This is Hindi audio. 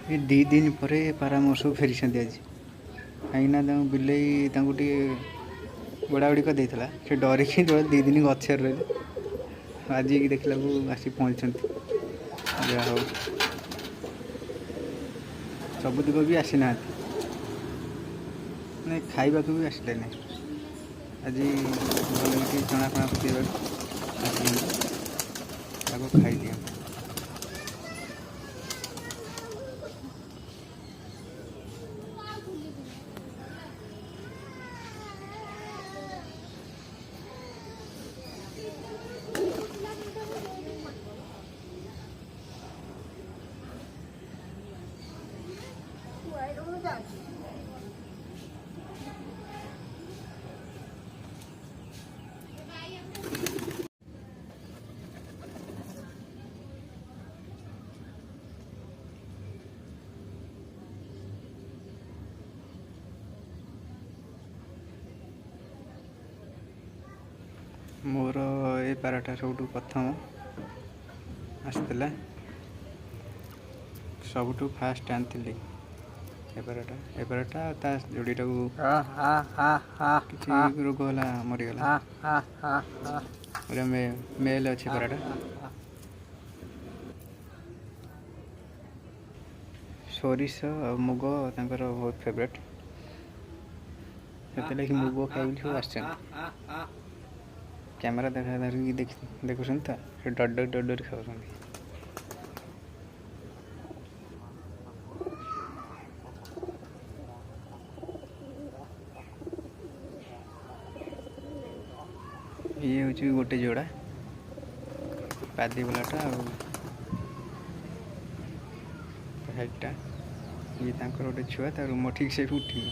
ये 2 दिन पर परामर्श फेरी आज कहीं बिले गोड़ा गोड़ी कर से डरिकी 2 दिन गचर रही आज देखला आसी पहुँचती जहा हो सब दिग भी आसी ना मैंने खाइबा भी आसले ना आज भल चना फणा पकेबा खाई दिया मोर ए पाराटा सब प्रथम आसला सब फास्ट आनी एपाराटा जोड़ीटा कि रोग है मरीगला मेल अच्छे पाराटा सोरिष मुग तांकर बहुत फेवरेट से मुग खाई सब आस कैमरा देखा देखुं तो डर डर खाऊँ ये हूँ गोटे जोड़ा पादी वालाटा हाइटा ये गोटे छुआ तार रुम ठीक से उठी